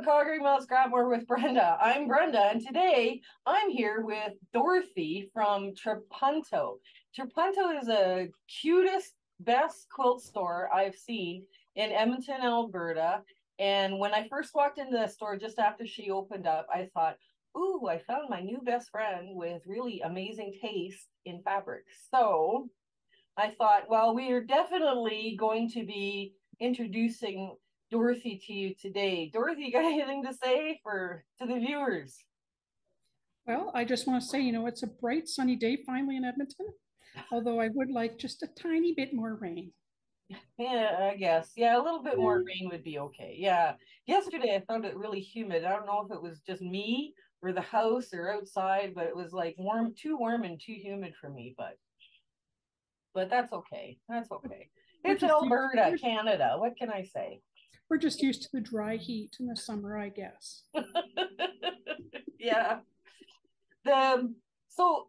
to Conquering Mount Scrapmore with Brenda. I'm Brenda, and today I'm here with Dorothy from Trapunto. Trapunto is the cutest, best quilt store I've seen in Edmonton, Alberta. And when I first walked into the store just after she opened up, I thought, ooh, I found my new best friend with really amazing taste in fabric. So I thought, well, we are definitely going to be introducing Dorothy to you today. Dorothy, you got anything to say to the viewers? Well, I just want to say, it's a bright, sunny day finally in Edmonton, although I would like just a tiny bit more rain. Yeah, I guess. Yeah, a little bit more Yeah. rain would be okay. Yeah. Yesterday I found it really humid. I don't know if it was just me or the house or outside, but it was like warm and too humid for me, but that's okay. That's okay. We're It's just used, Alberta, we're, Canada. What can I say? we're just used to the dry heat in the summer, I guess. Yeah. The so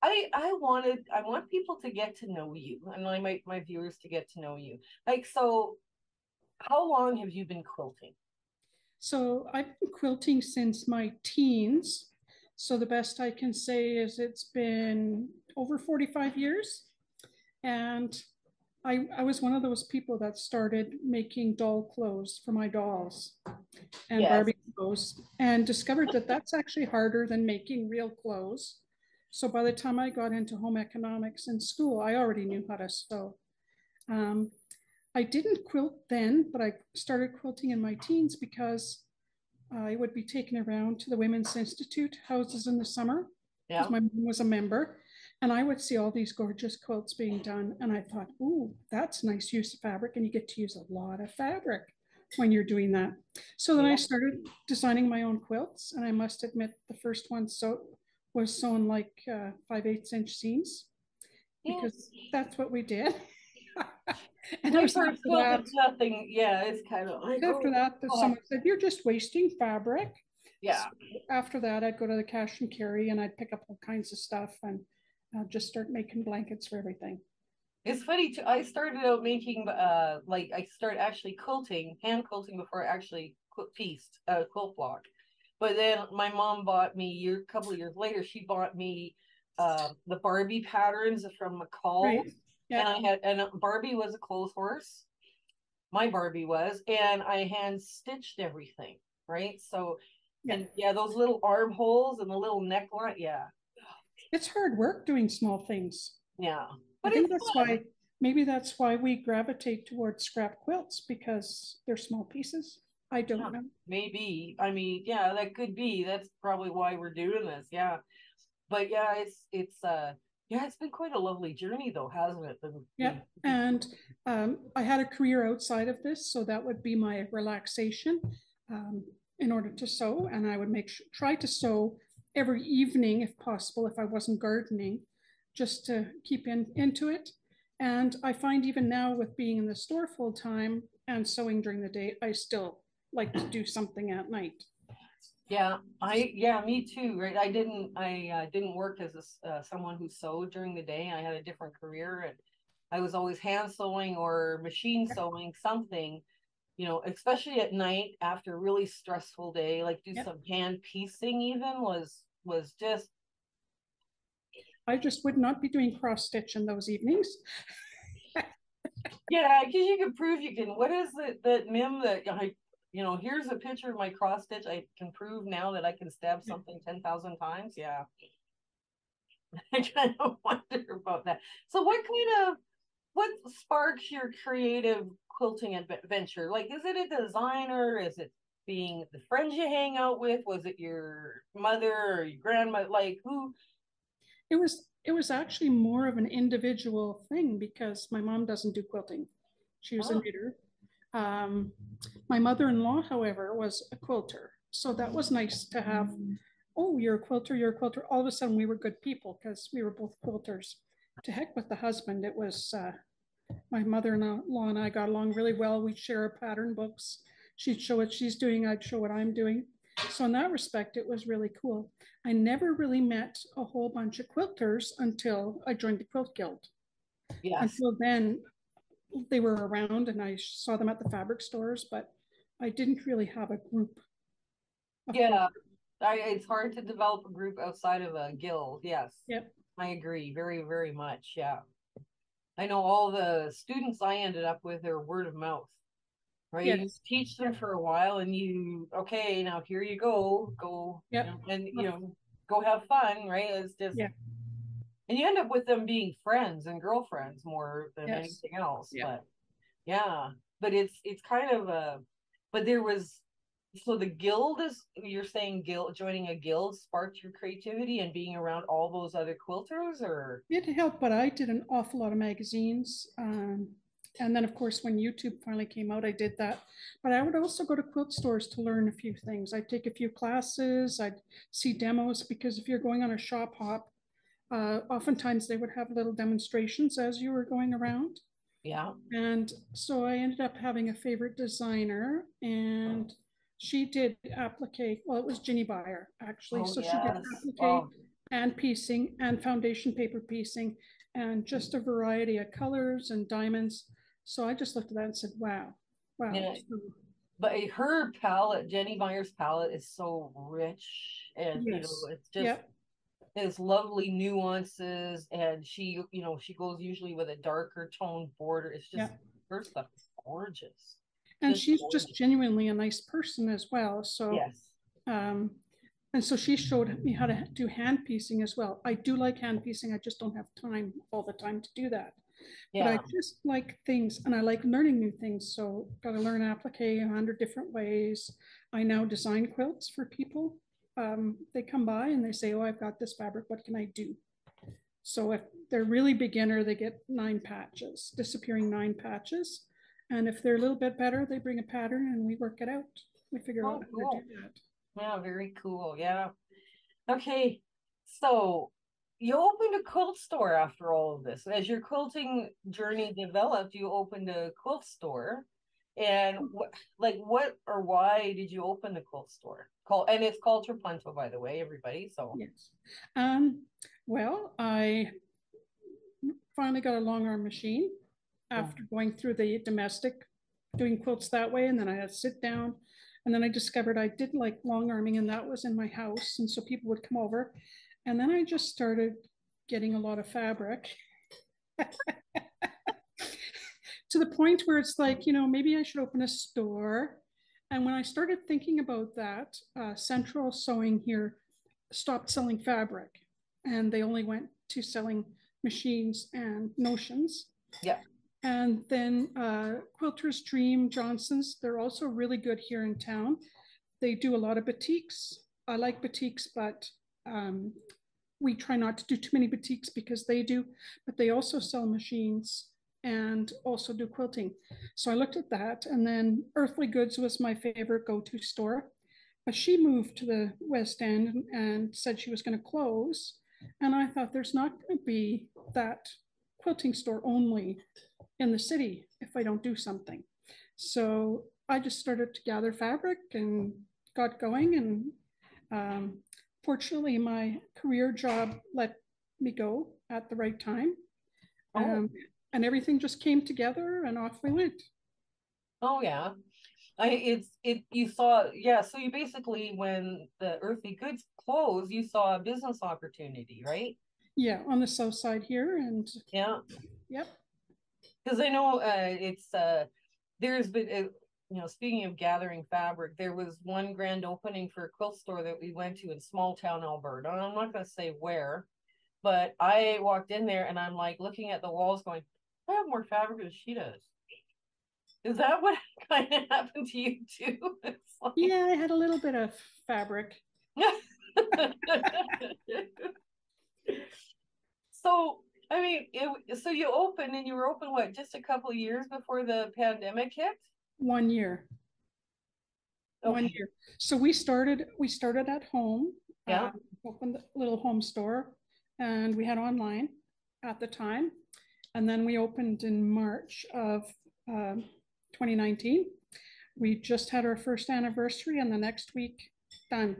I want people to get to know you and my viewers to get to know you. Like, so how long have you been quilting? So I've been quilting since my teens. So the best I can say is it's been over 45 years. And I was one of those people that started making doll clothes for my dolls and Yes. Barbie clothes and discovered that that's actually harder than making real clothes. So by the time I got into home economics in school, I already knew how to sew. Um, I didn't quilt then, but I started quilting in my teens because I would be taken around to the Women's Institute houses in the summer because Yeah. my mom was a member. And I would see all these gorgeous quilts being done. And I thought, ooh, that's nice use of fabric. And you get to use a lot of fabric when you're doing that. So then I Yeah. started designing my own quilts. And I must admit, the first one was sewn like 5/8 inch seams Yeah. because that's what we did. And it My was first quilt is nothing. Yeah, it's kind of like, after oh that, God. someone said, you're just wasting fabric. So Yeah. after that, I'd go to the cash and carry and I'd pick up all kinds of stuff and just start making blankets for everything. It's funny too. I started out making like I started actually quilting, hand quilting before I actually pieced quilt block. But then my mom bought me a couple of years later, she bought me the Barbie patterns from McCall. Right. And Yeah. Barbie was a clothes horse. My Barbie was, and I hand stitched everything, right? So Yeah. and yeah, those little armholes and the little neckline, yeah, It's hard work doing small things. yeah. I But think it's that's fun. why, maybe that's why we gravitate towards scrap quilts because they're small pieces. I Yeah, don't know. maybe. I mean, yeah, that could be. That's probably why we're doing this. Yeah. But yeah, it's yeah, it's been quite a lovely journey though, hasn't it? Yeah. And I had a career outside of this, so that would be my relaxation um, in order to sew. And I would try to sew every evening if possible, if I wasn't gardening, just to keep into it. And I find even now with being in the store full time and sewing during the day, I still like to do something at night. Yeah, me too, right? I didn't work as someone who sewed during the day. I had a different career and I was always hand sewing or machine sewing something, especially at night after a really stressful day, like do Yeah. some hand piecing even was just I just would not be doing cross stitch in those evenings. yeah, because you can prove you can. What is it that meme that here's a picture of my cross stitch. I can prove now that I can stab something 10,000 times. Yeah, I kind of wonder about that. So, what sparks your creative quilting adventure? Like, is it a designer? Is it being the friends you hang out with? Was it your mother or your grandma? Like, who? It was actually more of an individual thing because my mom doesn't do quilting. She was a Oh, knitter. Um, my mother-in-law, however, was a quilter. So that was nice to have. Oh, you're a quilter, you're a quilter. All of a sudden we were good people because we were both quilters. To heck with the husband. It was my mother-in-law and I got along really well. We'd share our pattern books. She'd show what she's doing, I'd show what I'm doing. So in that respect, it was really cool. I never really met a whole bunch of quilters until I joined the Quilt Guild. yes. Until then, they were around and I saw them at the fabric stores, but I didn't really have a group Yeah, it's hard to develop a group outside of a guild. Yes, Yep. I agree very, very much. Yeah. I know all the students I ended up with are word of mouth, right? You Yes. teach them Yep. for a while and okay, now here you go, Yep. and, go have fun, right? It's just, Yeah. and you end up with them being friends and girlfriends more than Yes. anything else. Yeah. But yeah, but it's kind of but there was, so the guild is, you're saying guild, joining a guild sparked your creativity and being around all those other quilters, or? It helped, but I did an awful lot of magazines. And then, of course, when YouTube finally came out, I did that. But I would also go to quilt stores to learn a few things. I'd take a few classes, I'd see demos, because if you're going on a shop hop, oftentimes they would have little demonstrations as you were going around. Yeah. And so I ended up having a favorite designer, and she did applique. Well, it was Ginny Beyer, actually. Oh So she did yes. applique Oh and piecing and foundation paper piecing and just a variety of colors and diamonds. So I just looked at that and said, wow, wow. yeah. So, But her palette, Jenny Meyer's palette, is so rich, and yes. it's just, Yep. has lovely nuances, and she goes usually with a darker tone border. It's just, Yep. her stuff is gorgeous, And just she's just gorgeous. genuinely a nice person as well. So, Yes. um, and so she showed me how to do hand piecing as well. I do like hand piecing. I just don't have time all the time to do that. But I Yeah. just like things and I like learning new things. So got to learn applique 100 different ways. I now design quilts for people. They come by and they say, oh, I've got this fabric. What can I do? So if they're really beginner, they get 9 patches, disappearing 9 patches. And if they're a little bit better, they bring a pattern and we work it out. We figure out Oh, how to do cool. that. Yeah, very cool. Yeah. Okay. So you opened a quilt store after all of this. As your quilting journey developed, you opened a quilt store. And what or why did you open the quilt store? And it's called Trapunto, by the way, everybody. So Yes. Um, well, I finally got a long arm machine after going through the domestic, doing quilts that way. And then I had to sit down. And then I discovered I did like long arming, and that was in my house. And so people would come over. And then I just started getting a lot of fabric to the point where it's like, maybe I should open a store. And when I started thinking about that, Central Sewing here stopped selling fabric and they only went to selling machines and notions. yeah. And then Quilter's Dream Johnson's, they're also really good here in town. They do a lot of batiks. I like batiks, but we try not to do too many batiks because they do, but they also sell machines and also do quilting. So I looked at that, and then Earthly Goods was my favorite go-to store. But she moved to the West End and said she was going to close. And I thought there's not going to be that quilting store only in the city if I don't do something. So I just started to gather fabric and got going. And fortunately, my career job let me go at the right time. Oh, And everything just came together and off we went. oh yeah. You saw, yeah, so you basically, when the Earthly Goods closed, you saw a business opportunity, right? Yeah, on the south side here. And Yeah. yep. Because I know there's been, speaking of gathering fabric, there was one grand opening for a quilt store that we went to in small town Alberta. And I'm not going to say where, but I walked in there and I'm like looking at the walls going, I have more fabric than she does. Is that what kind of happened to you too? It's like... Yeah, I had a little bit of fabric. So, I mean, so you opened, and you were open, what, just a couple of years before the pandemic hit? 1 year. One Okay. year. So we started at home, Yeah. opened a little home store, and we had online at the time. And then we opened in March of 2019. We just had our first anniversary, and the next week, done.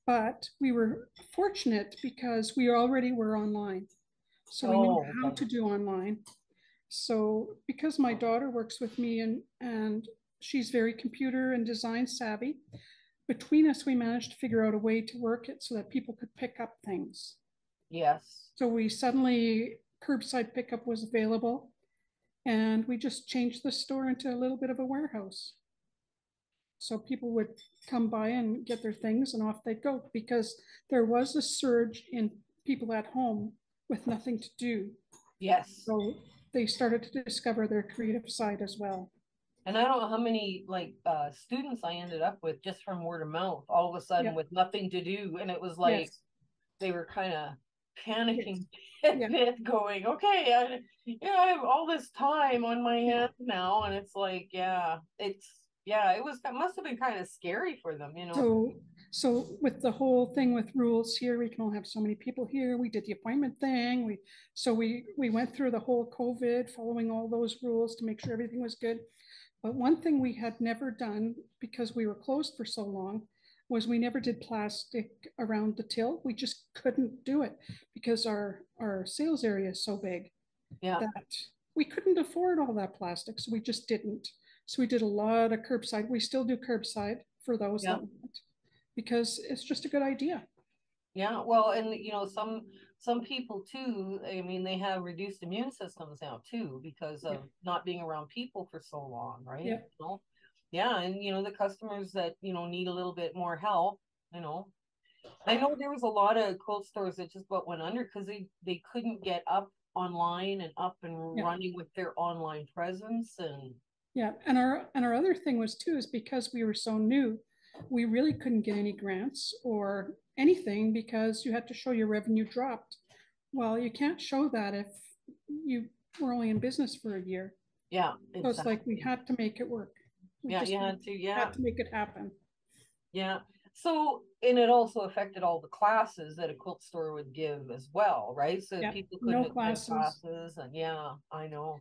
But we were fortunate because we already were online. So we knew Oh, how okay. to do online. So because my daughter works with me and she's very computer and design savvy, between us, we managed to figure out a way to work it so that people could pick up things. Yes. So we suddenly, curbside pickup was available, and we just changed the store into a little bit of a warehouse. So people would come by and get their things and off they'd go, because there was a surge in people at home with nothing to do. Yes. So they started to discover their creative side as well. And I don't know how many like students I ended up with just from word of mouth, all of a sudden Yeah. with nothing to do. And it was like Yes. they were kind of Yes. panicking Yeah. bit going, okay, I have all this time on my Yeah. hands now. And it's like, yeah, it was, that must have been kind of scary for them, you know? So with the whole thing with rules here, we can only have so many people here. We did the appointment thing. We went through the whole COVID, following all those rules to make sure everything was good. But one thing we had never done, because we were closed for so long, was we never did plastic around the till. We just couldn't do it because our sales area is so big Yeah, that we couldn't afford all that plastic. So we just didn't. So we did a lot of curbside. We still do curbside for those yeah. that want, because it's just a good idea. Yeah, well, and you know, some people too, I mean, they have reduced immune systems now too because Yeah. of not being around people for so long, right? Yeah. You know? Yeah, and you know, the customers that, you know, need a little bit more help, you know. I know there was a lot of quilt stores that just about went under because they couldn't get up online and up and Yeah. running with their online presence and Yeah. And our other thing was too, is because we were so new, we really couldn't get any grants or anything because you had to show your revenue dropped. Well, you can't show that if you were only in business for a year. yeah, So it's like we exactly. had to make it work. We Yeah, just you had to, yeah. had to make it happen. Yeah. So, and it also affected all the classes that a quilt store would give as well, right? So Yeah. people couldn't No attend classes. classes, and yeah, I know.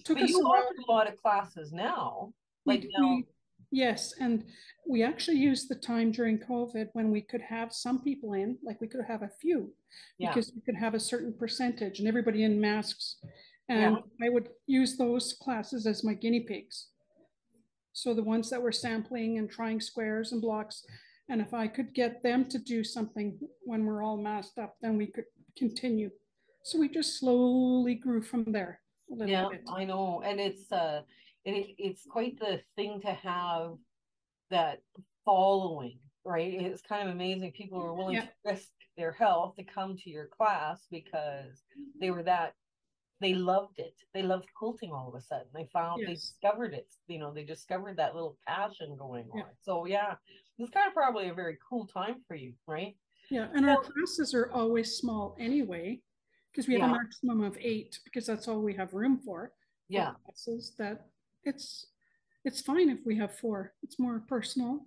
Took But you us around. offer a lot of classes now, like now. We yes, and we actually used the time during COVID when we could have some people in, like we could have a few, Yeah, because we could have a certain percentage and everybody in masks. yeah, And I would use those classes as my guinea pigs. So the ones that were sampling and trying squares and blocks. And if I could get them to do something when we're all masked up, then we could continue. So we just slowly grew from there a little yeah, bit. I know. And it's quite the thing to have that following, right? It's kind of amazing. People are willing to Yeah. risk their health to come to your class because they were that they loved it. They loved quilting all of a sudden. They Yes. discovered it. You know, they discovered that little passion going Yeah. on. So yeah, it's kind of probably a very cool time for you, right? Yeah, and our Well, classes are always small anyway, because we have a yeah, maximum of 8, because that's all we have room for yeah. classes. That it's it's fine if we have 4. It's more personal,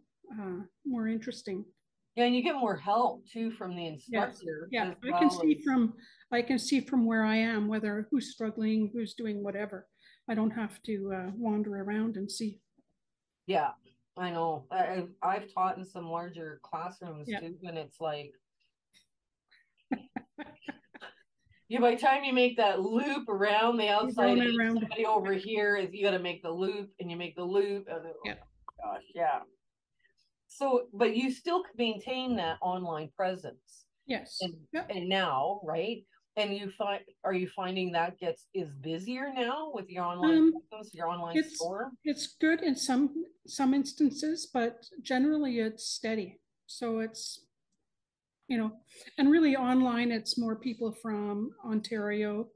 more interesting. Yeah, and you get more help too from the Yes, instructor yeah. as well as I can see from where I am whether who's struggling, who's doing whatever. I don't have to wander around and see. yeah, I know. I've taught in some larger classrooms Yeah, too, and it's like yeah, by the time you make that loop around the you're outside going edge, around. somebody over here is you got to make the loop and you make the loop and oh Yeah. my gosh, yeah. So, but you still maintain that online presence, Yes. and Yeah. now, right? And are you finding that gets is busier now with your online Um, presence, your online It's store? it's good in some instances, but generally it's steady. So it's, you know, and really online, it's more people from Ontario,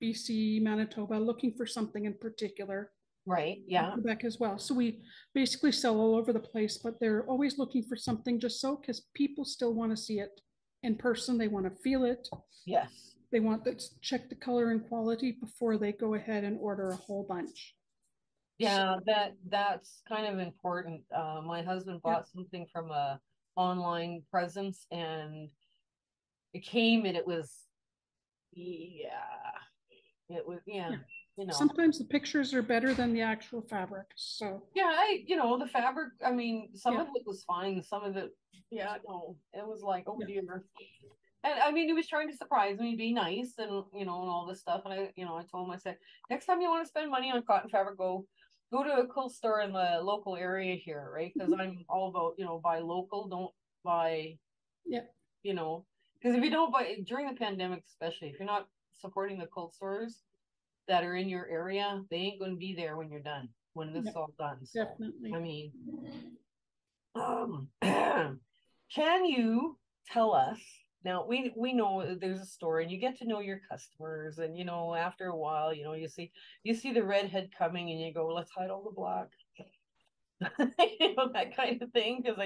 BC, Manitoba looking for something in particular, Right? and Yeah. Quebec as well. So we basically sell all over the place, but they're always looking for something just so, because people still want to see it in person. They want to feel it. Yes. They want to check the color and quality before they go ahead and order a whole bunch. So Yeah, that's kind of important. My husband yeah, bought something from a online presence and it came and it was yeah, it was yeah, yeah. you know. Sometimes the pictures are better than the actual fabric. So Yeah, you know, the fabric, I mean, some yeah, of it was fine, some of it, yeah, no, it was like, oh yeah, dear. And I mean, he was trying to surprise me, be nice, and you know, and all this stuff. And I told him, I said, next time you want to spend money on cotton fabric, go. go to a quilt store in the local area here, right? Because I'm all about, buy local, don't buy, Yeah. Because if you don't buy during the pandemic, especially if you're not supporting the quilt stores that are in your area, they ain't going to be there when you're done, when this is all done. So, Definitely. I mean, can you tell us now? We know there's a store, and you get to know your customers, and after a while, you see the redhead coming, and you go, let's hide all the black, that kind of thing. Because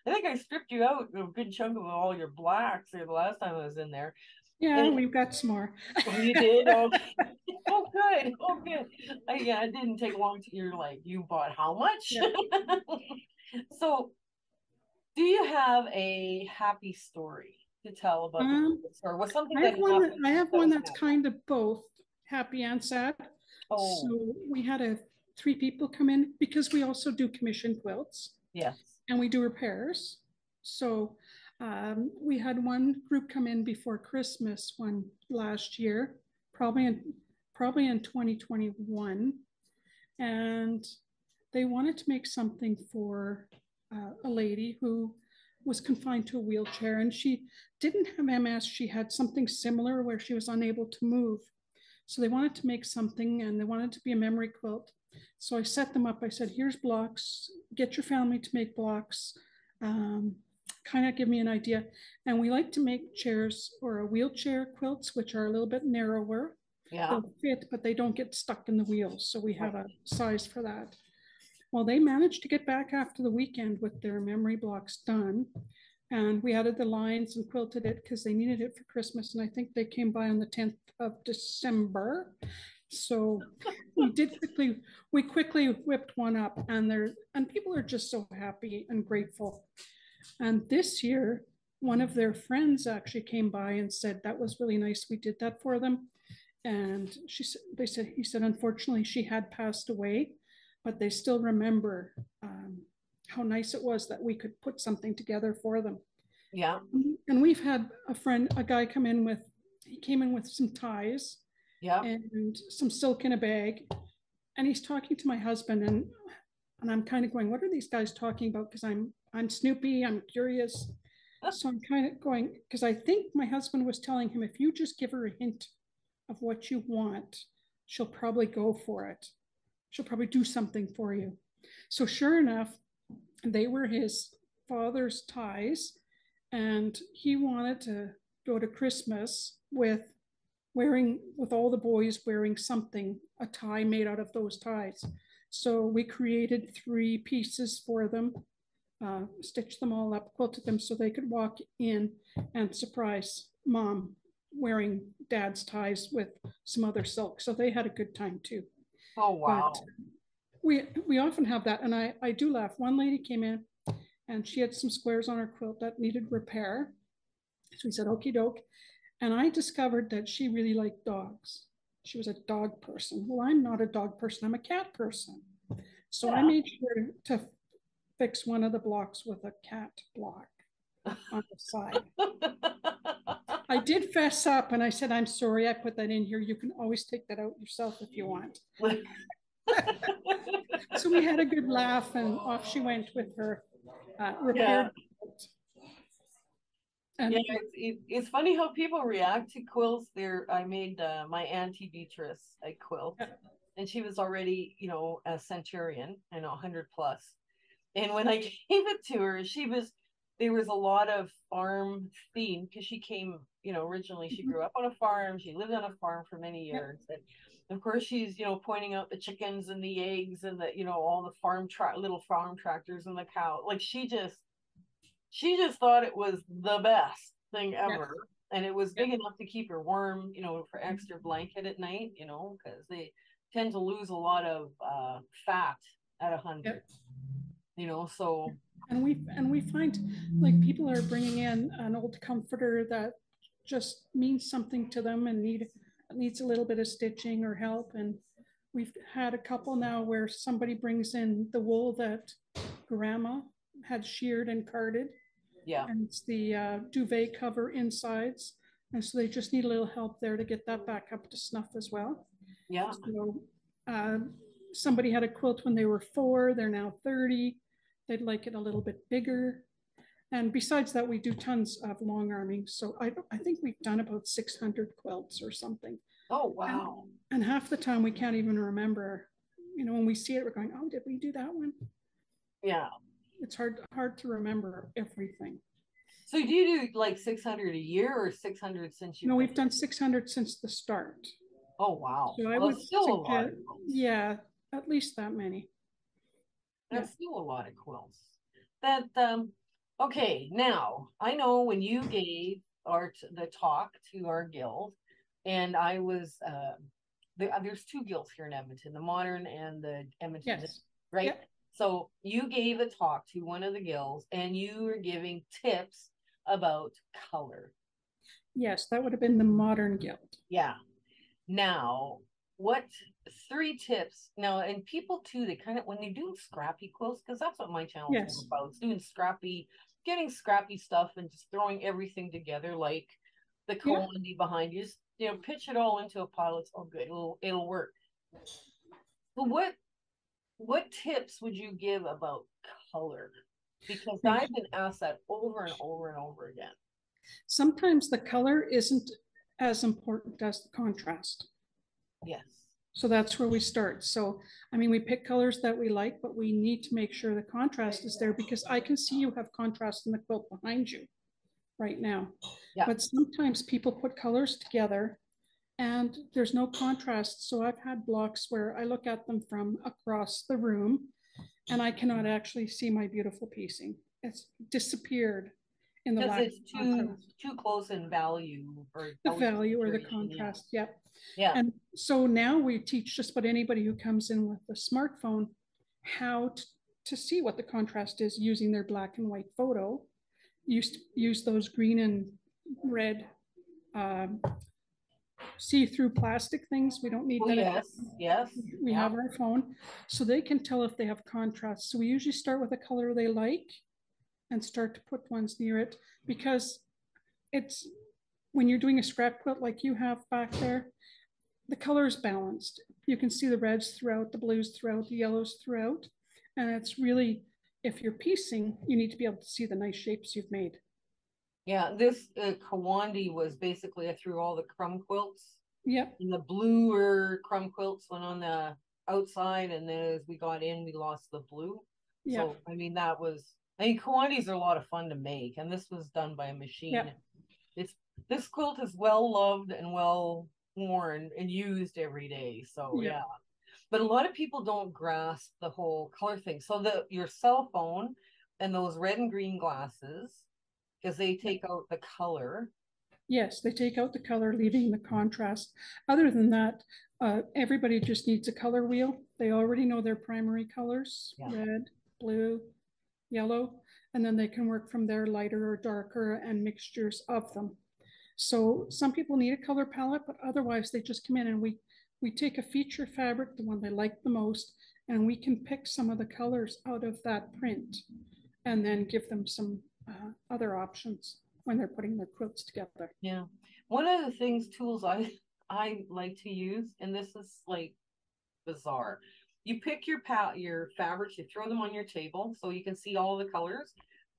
I think I stripped you out a good chunk of all your blacks the last time I was in there. Yeah, And we've got some more. oh, you did? Oh, oh, good. Oh, good. Yeah, it didn't take long to, you're like, you bought how much? Yeah. So, do you have a happy story to tell about the or was something that happened I have that one was that's happy? kind of both happy and sad. Oh, So we had three people come in because we also do commission quilts yes. and we do repairs. So we had one group come in before Christmas one last year, probably in 2021, and they wanted to make something for a lady who was confined to a wheelchair, and she didn't have MS. She had something similar where she was unable to move. So they wanted to make something, and they wanted to be a memory quilt. So I set them up. I said, here's blocks. Get your family to make blocks. Kind of give me an idea. And we like to make chairs or a wheelchair quilts, which are a little bit narrower. Yeah. They'll fit, but they don't get stuck in the wheels. So we have Right. a size for that. Well, they managed to get back after the weekend with their memory blocks done. And we added the lines and quilted it because they needed it for Christmas. And I think they came by on the 10th of December. So we quickly whipped one up, and people are just so happy and grateful. And this year, one of their friends actually came by and said, that was really nice. We did that for them. And he said, unfortunately, she had passed away, but they still remember how nice it was that we could put something together for them. Yeah. And we've had a guy come in he came in with some ties, Yeah. and some silk in a bag. And he's talking to my husband, and I'm kind of going, what are these guys talking about? Because I'm Snoopy, I'm curious. So I'm kind of going, because I think my husband was telling him, if you just give her a hint of what you want, she'll probably go for it. She'll probably do something for you. So sure enough, they were his father's ties, and he wanted to go to Christmas with all the boys wearing something, a tie made out of those ties. So we created 3 pieces for them, stitched them all up, quilted them so they could walk in and surprise mom wearing dad's ties with some other silk. So they had a good time too. Oh, wow. But we often have that. And I do laugh. One lady came in and she had some squares on her quilt that needed repair. So we said, okie doke. And I discovered that she really liked dogs. She was a dog person. Well, I'm not a dog person, I'm a cat person. So I made sure to fix one of the blocks with a cat block on the side. I did fess up and I said, I'm sorry, I put that in here. You can always take that out yourself if you want. So we had a good laugh, and off she went with her repaired quilt. And yeah, it's funny how people react to quilts. I made my Auntie Beatrice a quilt, and she was already, a centurion and 100 plus. And when I gave it to her, there was a lot of farm theme because she came, originally she grew up on a farm. She lived on a farm for many years. And of course she's, pointing out the chickens and the eggs and all the little farm tractors and the cow. Like she just thought it was the best thing ever. And it was big enough to keep her warm, for extra blanket at night, because they tend to lose a lot of fat at 100. So and we find like people are bringing in an old comforter that just means something to them and needs a little bit of stitching or help. And we've had a couple now where somebody brings in the wool that grandma had sheared and carded. Yeah. And it's the duvet cover insides. And so they just need a little help there to get that back up to snuff as well. Yeah. So somebody had a quilt when they were 4, they're now 30. They'd like it a little bit bigger. And besides that, we do tons of long arming. So I think we've done about 600 quilts or something. Oh, wow. And half the time we can't even remember, when we see it, we're going, oh, did we do that one? Yeah. It's hard to remember everything. So do you do like 600 a year or 600 since you? No, we've done 600 since the start. Oh, wow. So I Well, would it's still a lot suggest, of quilts. yeah, at least that many. That's still a lot of quilts. Okay, now I know when you gave the talk to our guild, and I was there's 2 guilds here in Edmonton, the Modern and the Edmonton, Yes. right? Yep. So you gave a talk to one of the guilds, and you were giving tips about color. Yes, that would have been the Modern Guild. Yeah. Now, what 3 tips now, and people too, they kind of, when they do scrappy quilts, because that's what my channel is about, it's doing getting scrappy stuff and just throwing everything together, like the Kawandi behind you, just pitch it all into a pile. It's all good, it'll work. But what tips would you give about color? Because I've been asked that over and over and over again. Sometimes the color isn't as important as the contrast. Yes. So that's where we start. So, I mean, we pick colors that we like, but we need to make sure the contrast is there, because I can see you have contrast in the quilt behind you right now. Yeah. But sometimes people put colors together and there's no contrast. So I've had blocks where I look at them from across the room and I cannot actually see my beautiful piecing. It's disappeared in the because it's too close in value, or the value or the contrast. Yeah. Yep. Yeah. And so now we teach just about anybody who comes in with a smartphone how to see what the contrast is using their black and white photo. Use those green and red see-through plastic things. We don't need that. Yes. We have our phone, so they can tell if they have contrast. So we usually start with a color they like and start to put ones near it, because it's, when you're doing a scrap quilt like you have back there, the color is balanced. You can see the reds throughout, the blues throughout, the yellows throughout. And it's really, if you're piecing, you need to be able to see the nice shapes you've made. Yeah, this Kawandi was basically, I threw all the crumb quilts. Yep. And the bluer crumb quilts went on the outside, and then as we got in, we lost the blue. Yep. So, I mean, Kawandis are a lot of fun to make, and this was done by a machine. Yep. This quilt is well loved and well worn and used every day. So yeah. But a lot of people don't grasp the whole color thing. So your cell phone and those red and green glasses, because they take out the color. Yes, they take out the color, leaving the contrast. Other than that, everybody just needs a color wheel. They already know their primary colors, red, blue, yellow, and then they can work from there, lighter or darker, and mixtures of them. So some people need a color palette, but otherwise they just come in and we take a feature fabric, the one they like the most, and we can pick some of the colors out of that print and then give them some other options when they're putting their quilts together. Yeah. One of the tools I like to use, and this is like bizarre, you pick your fabrics, you throw them on your table so you can see all the colors.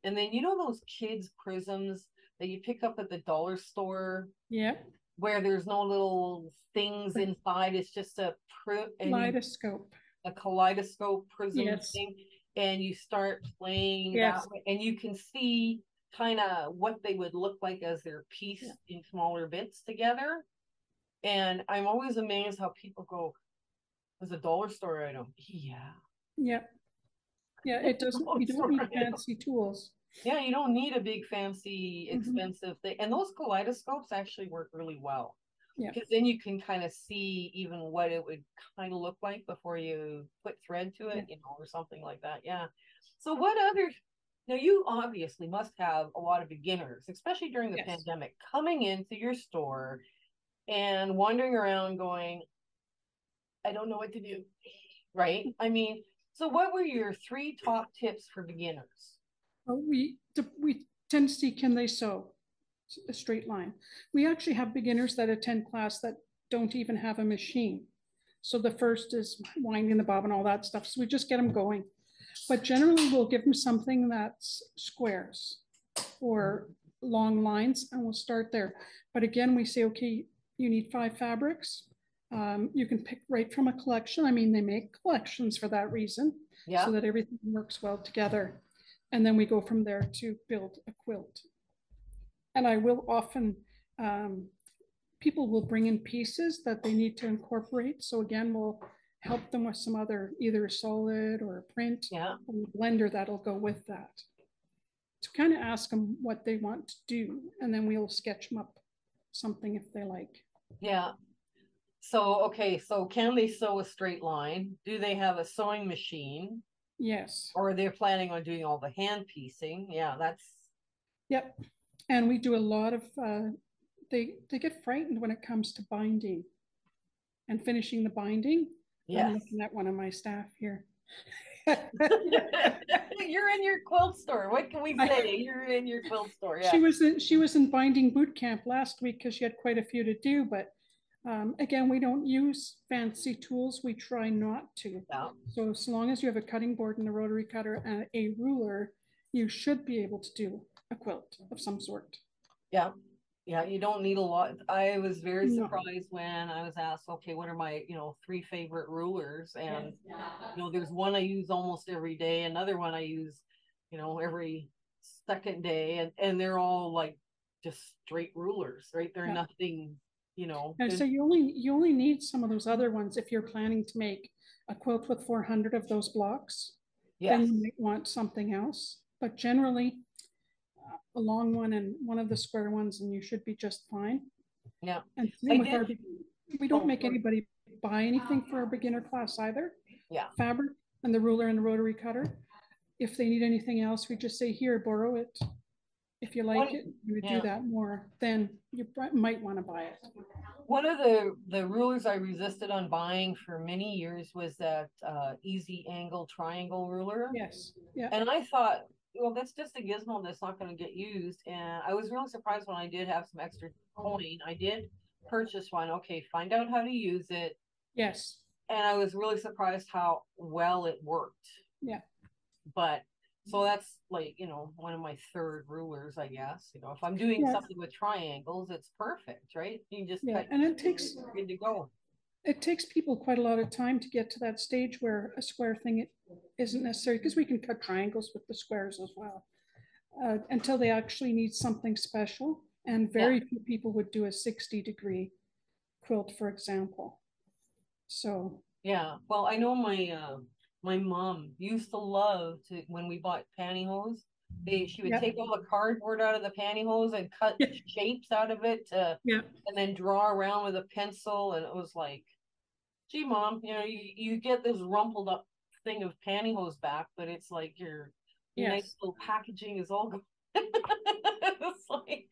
And then those kids' prisms that you pick up at the dollar store? Yeah. Where there's no little things inside. It's just a kaleidoscope. A kaleidoscope prism thing. And you start playing that way. And you can see kind of what they would look like as they're pieced in smaller bits together. And I'm always amazed how people go, "It's a dollar store item." Yeah. Yep. Yeah, it doesn't, you don't need fancy tools. Yeah, you don't need a big fancy expensive thing. And those kaleidoscopes actually work really well. Yeah. Because then you can kind of see even what it would kind of look like before you put thread to it, or something like that. Yeah. So now you obviously must have a lot of beginners, especially during the pandemic, coming into your store and wandering around going, "I don't know what to do." Right? I mean, so what were your 3 top tips for beginners? We tend to see, can they sew a straight line? We actually have beginners that attend class that don't even have a machine. So the first is winding the bob and all that stuff. So we just get them going. But generally we'll give them something that's squares or long lines, and we'll start there. But again, we say, okay, you need 5 fabrics. You can pick right from a collection. I mean, they make collections for that reason, so that everything works well together. And then we go from there to build a quilt. And I will often, people will bring in pieces that they need to incorporate. So again, we'll help them with some other, either solid or print, blender that'll go with that. To kind of ask them what they want to do, and then we'll sketch them up something if they like. Yeah. So, okay, so can they sew a straight line? Do they have a sewing machine? Yes. Or they're planning on doing all the hand piecing? Yeah, that's. Yep. And we do a lot of, they get frightened when it comes to binding and finishing the binding. Yes. I'm looking at one of my staff here. You're in your quilt store. What can we say? You're in your quilt store. Yeah. She was in binding boot camp last week because she had quite a few to do, but again, we don't use fancy tools. We try not to. Yeah. So as long as you have a cutting board and a rotary cutter and a ruler, you should be able to do a quilt of some sort. Yeah. Yeah, you don't need a lot. I was very surprised when I was asked, okay, what are my, 3 favorite rulers? And, there's one I use almost every day. Another one I use, every second day. And they're all like just straight rulers, right? They're nothing, And so you only need some of those other ones if you're planning to make a quilt with 400 of those blocks. Then you might want something else. But generally, a long one and one of the square ones, and you should be just fine. Yeah. And we don't make anybody buy anything for our beginner class either. Yeah. Fabric and the ruler and the rotary cutter. If they need anything else, we just say, here, borrow it. If you like it, you would do that more, then you might want to buy it. One of the rulers I resisted on buying for many years was that easy angle triangle ruler. Yes. Yeah. And I thought, well, that's just a gizmo that's not going to get used. And I was really surprised when I did have some extra coin. I did purchase one. Okay, find out how to use it. Yes. And I was really surprised how well it worked. Yeah. But so that's like, one of my 3rd rulers, I guess. If I'm doing something with triangles, it's perfect, right? You just cut, and it takes, good to go. It takes people quite a lot of time to get to that stage where a square thing isn't necessary, because we can cut triangles with the squares as well, until they actually need something special. And very few people would do a 60-degree quilt, for example. So yeah, well, I know my mom used to love to, when we bought pantyhose, she would take all the cardboard out of the pantyhose and cut shapes out of it and then draw around with a pencil. And it was like, gee, Mom, you get this rumpled up thing of pantyhose back, but it's like your nice little packaging is all gone. It's like,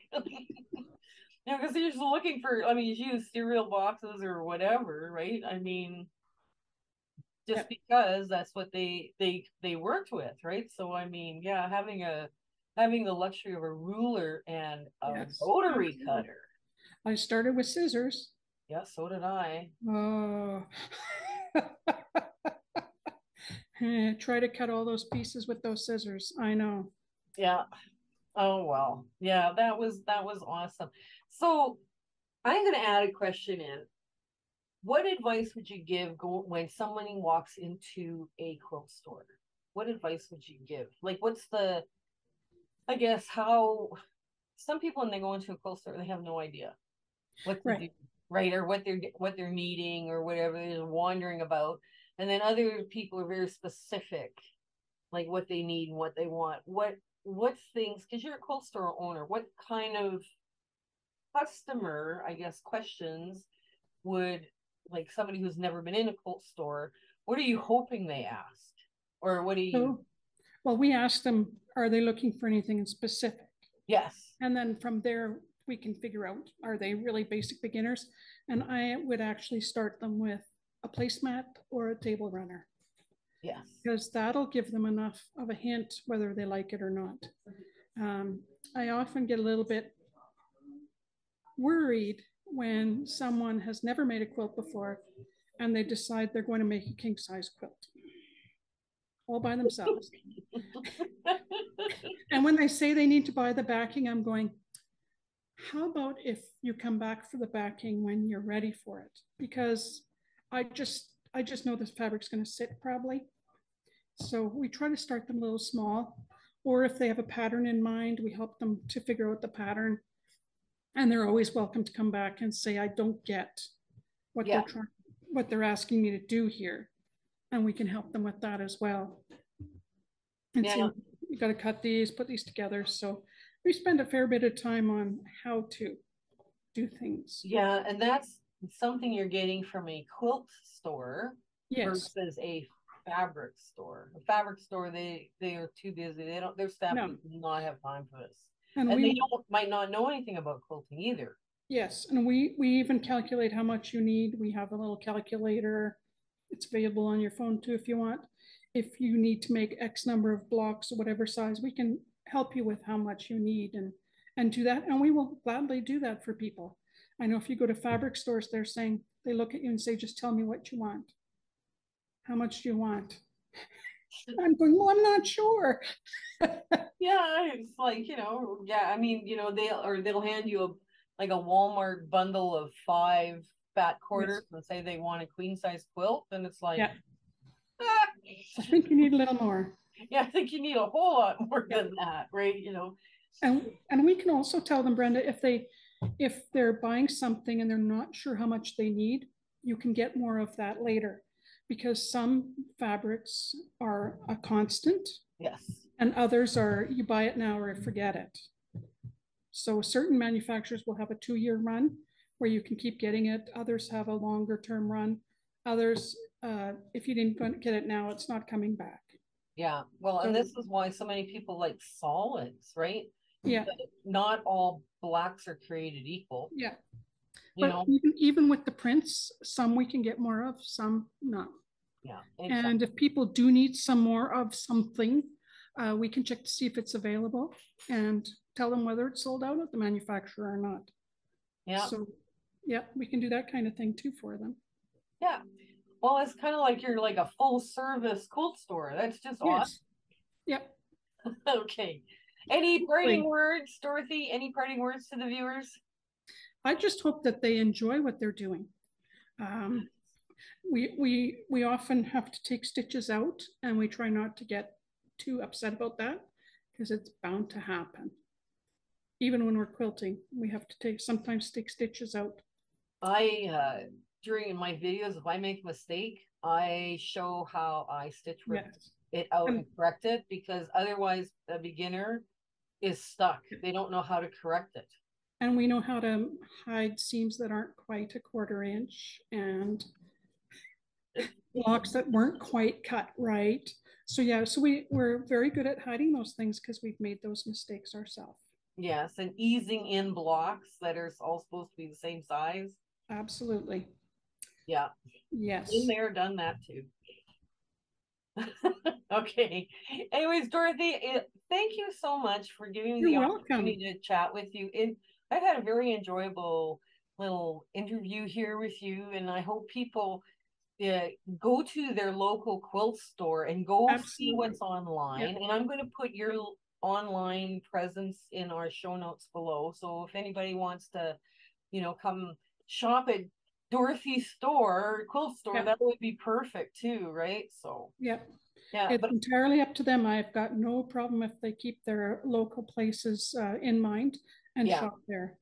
because you're just looking for, you use cereal boxes or whatever, right? I mean, just because that's what they worked with, right? So having the luxury of a ruler and a rotary cutter. I started with scissors. Yeah, so did I. Oh. Try to cut all those pieces with those scissors. I know. Yeah. Oh well. Yeah, that was awesome. So I'm going to add a question in. What advice would you give when somebody walks into a quilt store? What advice would you give? Like, what's I guess, how some people, when they go into a quilt store, they have no idea what to do, right? Or what they're needing or whatever they're just wandering about. And then other people are very specific, like what they need and what they want. What things, because you're a quilt store owner, what kind of customer, I guess, questions would, like somebody who's never been in a quilt store, what are you hoping they ask? Or what do you? Well, we ask them, are they looking for anything in specific? Yes. And then from there, we can figure out, are they really basic beginners? And I would actually start them with a placemat or a table runner. Yes. Because that'll give them enough of a hint whether they like it or not. I often get a little bit worried when someone has never made a quilt before and they decide they're going to make a king size quilt all by themselves. And when they say they need to buy the backing, I'm going, how about if you come back for the backing when you're ready for it? Because I just know this fabric's going to sit probably. So we try to start them a little small, or if they have a pattern in mind, we help them to figure out the pattern. And they're always welcome to come back and say, I don't get what Yeah. what they're asking me to do here. And we can help them with that as well. And Yeah. say, you got to cut these, put these together. So we spend a fair bit of time on how to do things. Yeah, and that's something you're getting from a quilt store Yes. versus a fabric store. A fabric store, they are too busy. Their staff No. do not have time for this. And they might not know anything about quilting either. Yes, and we even calculate how much you need. We have a little calculator. It's available on your phone too if you want. If you need to make X number of blocks or whatever size, we can help you with how much you need and do that. And we will gladly do that for people. I know if you go to fabric stores, they're saying, they look at you and say, just tell me what you want. How much do you want? I'm going, well, I'm not sure. Yeah, it's like, yeah, I mean, they'll hand you a Walmart bundle of 5 fat quarters and say they want a queen size quilt, and it's like, yeah. I think you need a little more. Yeah, I think you need a whole lot more than that, right? And we can also tell them, Brenda, if they're buying something and they're not sure how much they need, you can get more of that later, because some fabrics are a constant. Yes. And others are, you buy it now or forget it. So certain manufacturers will have a 2-year run where you can keep getting it. Others have a longer term run. Others, if you didn't get it now, it's not coming back. Yeah. Well, and this is why so many people like solids, right? Yeah. But not all blacks are created equal. Yeah. But even with the prints, some we can get more of, some not. Yeah. Exactly. And if people do need some more of something, we can check to see if it's available and tell them whether it's sold out at the manufacturer or not. Yeah. So, yeah, we can do that kind of thing too for them. Yeah. Well, it's kind of like you're like a full service quilt store. That's just awesome. Yep. Okay. Any parting words, Dorothy? Any parting words to the viewers? I just hope that they enjoy what they're doing. We often have to take stitches out, and we try not to get too upset about that because it's bound to happen. Even when we're quilting, we have to sometimes take stitches out. During my videos, if I make a mistake, I show how I stitch it out and correct it, because otherwise a beginner is stuck. They don't know how to correct it. And we know how to hide seams that aren't quite a 1/4 inch and blocks that weren't quite cut right. So yeah, so we're very good at hiding those things because we've made those mistakes ourselves. Yes, and easing in blocks that are all supposed to be the same size. Absolutely. Yeah. Yes. Been there, done that too. Okay. Anyways, Dorothy, thank you so much for giving me the opportunity to chat with you. I've had a very enjoyable little interview here with you, and I hope people go to their local quilt store and go see what's online. And I'm going to put your online presence in our show notes below. So if anybody wants to, come shop at Dorothy's store, quilt store, that would be perfect too, right? So yeah, it's entirely up to them. I've got no problem if they keep their local places in mind and shop there.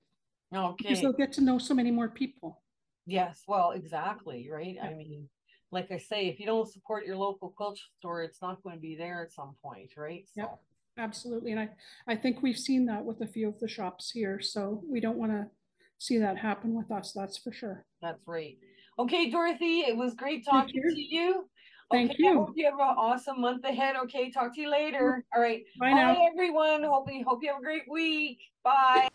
Okay. Because they'll get to know so many more people. Yes, well, exactly, right? I mean, like I say, if you don't support your local quilt store, it's not going to be there at some point, right? So. Yep, absolutely. And I think we've seen that with a few of the shops here. So we don't want to see that happen with us, that's for sure. That's right. Okay, Dorothy, it was great talking to you. Thank you. I hope you have an awesome month ahead. Okay, talk to you later. All right. Bye now. Bye, everyone. Hope you have a great week. Bye.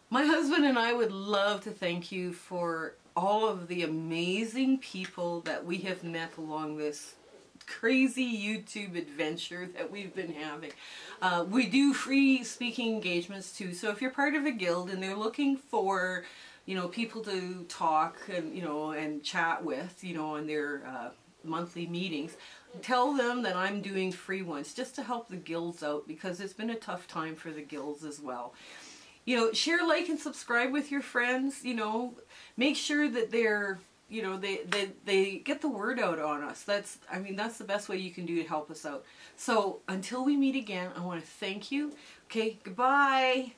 My husband and I would love to thank you for all of the amazing people that we have met along this crazy YouTube adventure that we've been having. We do free speaking engagements too, so if you're part of a guild and they're looking for you know, people to talk and, you know, and chat with, you know, in their monthly meetings. Tell them that I'm doing free ones just to help the guilds out, because it's been a tough time for the guilds as well. You know, share, like, and subscribe with your friends. You know, make sure that they're, you know, they get the word out on us. That's, I mean, that's the best way you can do to help us out. So until we meet again, I want to thank you. Okay, goodbye.